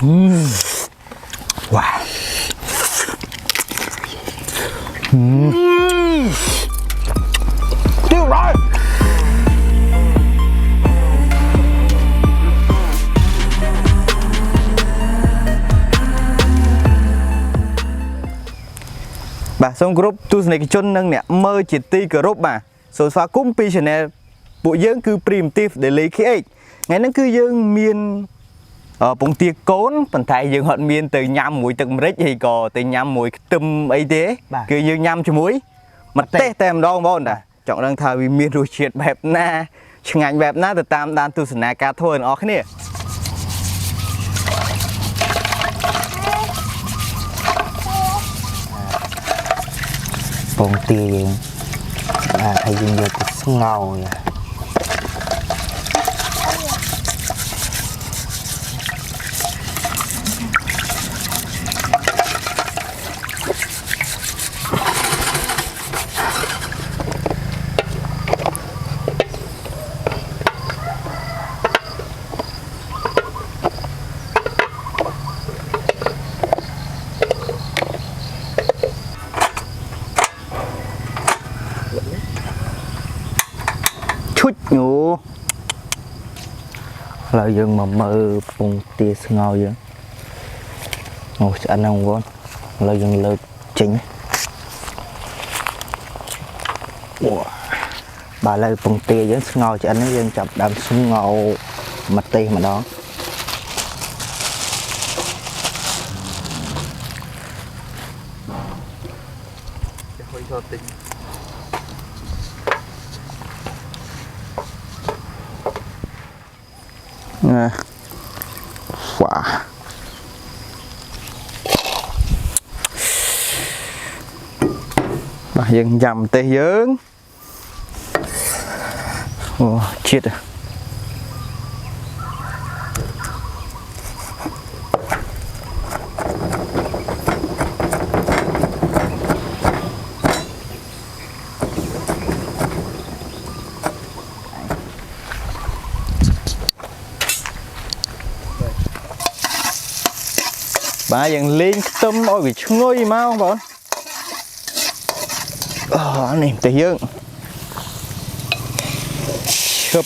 Wow. Tiêu rồi. Bà xong group tu này cái chân nâng nè mơ chỉ ti group bà số xóa cũng pi channel bộ dưỡng cứ primitive để lấy cái ấy ngày nó cứ dưỡng miên bông tia cốn phần thay dưỡng hận miên từ nhâm mũi từng rít hay cò từ nhâm mũi tôm ấy thế cứ dưỡng nhâm cho muối mặt tê tem đó không à chọn đang thay vì miên rồi triệt bẹp na ngành bẹp na từ tam đan tu sna cá thôi nó cái này bông tia thay dùng nhiều cái ngầu vậy. chút nhủ lợi dụng mà mơ bông tia ngầu vậy ngồi ăn không con lợi dụng lực chính bà lợi bông tia với ngầu cho anh nó dân chập đam sung ngầu mặt tia mà đó nè wow bà dân dầm tê dớn chết rồi bà dần lên tâm ôi bị ngôi mau không bọn anh em tây dương chụp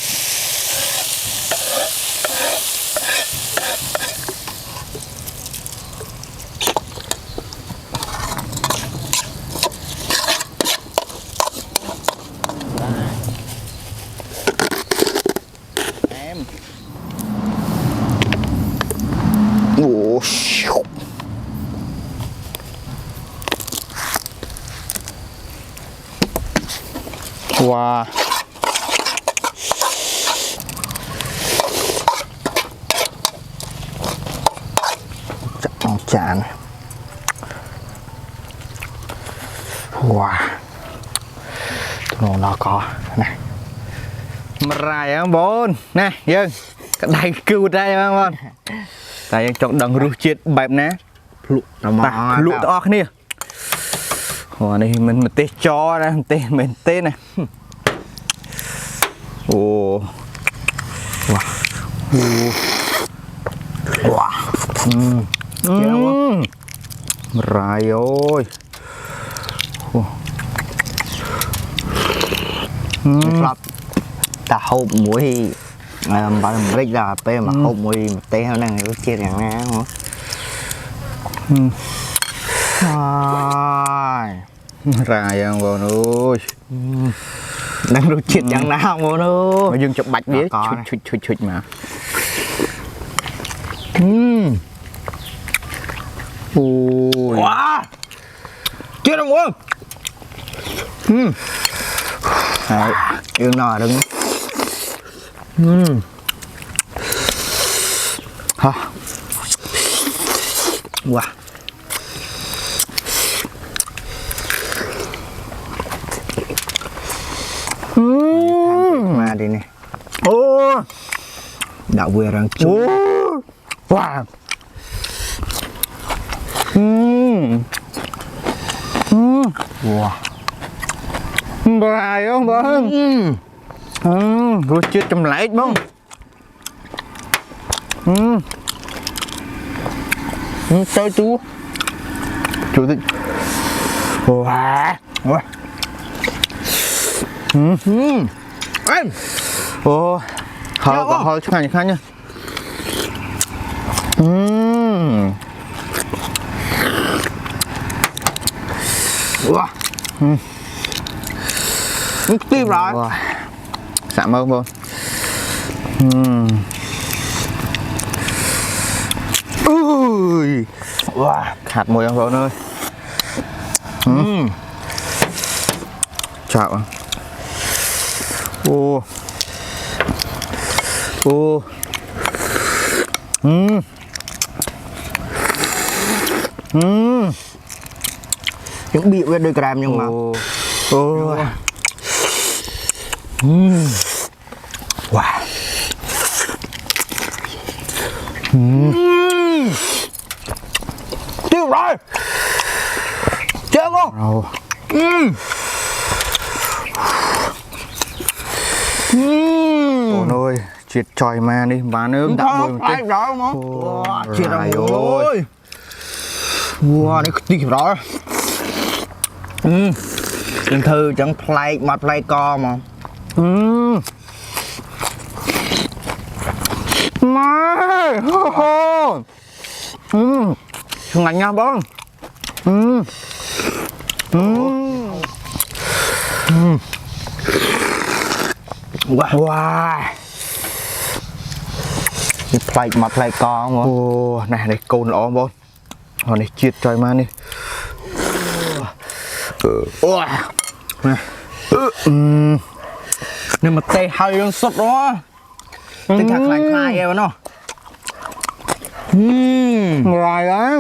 em wow chán wow nó có này mà rải không bốn nè dân cái đây cứu đây không con tại chọn đằng rùa chết bẹp ná lụa to cái này này mình tê cho ra mình tê này wow rải ơi ta hộp muối bà rít ra pe mà hộp muối tê heo này nó chia dạng ná rải không con ơi đang được chết dạng nào con ơi mà dừng chụp bạch biết chụt mà ôi wow chết không con yêu nọ đừng ha wow mà đi nè đạo vừa rằng chú wow wow bài không bông rồi chết trong lại bông Chơi chú. Chủ tịch. Wow. Wow. Em. Ồ. Hơi chút này khác nha. Wow. Tiếp rồi. Wow. Cảm ơn luôn. Ui. Wow. Khát mùi không ơi. Chào. Ô. Ô. Những bị với đôi gram nhưng mà. Ô. Wow. Tiêu rồi. Chơi không? Rồi. Ôi ơi, chết tròi mà đi, bán nước đã mùi một tí. Rồi không? Wow, chết Trời rồi. Wow, đây tiếc rồi. Đừng thư chẳng play mà play co mà. Mai. Ngành nha bông. Wow. Đi play mà play co không? Ồ, này này cồn lỏ bông. Hồi này chết tròi mà đi. Nhưng mà tê hơi luôn sốt đó. Tê khạc khai kìa nó. Ngoài đó.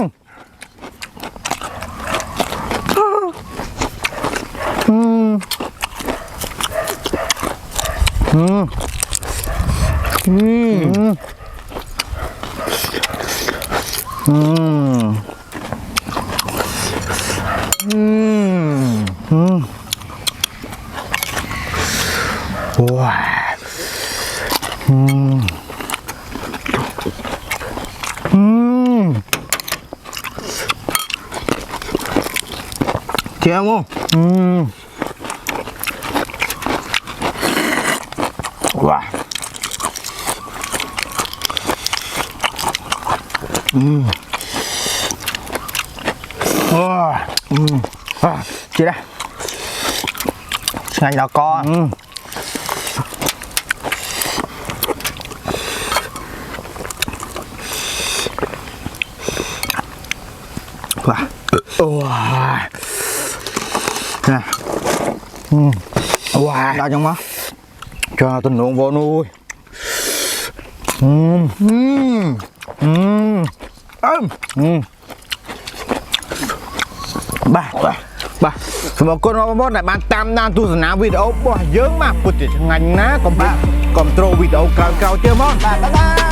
Wow. Chém không? Wow. Chị đây. Ngày nào con. Wow. Wow. Nè. Wow. Đau trong má. Cho tôi nướng vô nuôi. Ba. Semua kon mau nak bantam nan tu sana video boh yeung mah putih ngành ná còn control video kau-kau chưa mon. Bye bye.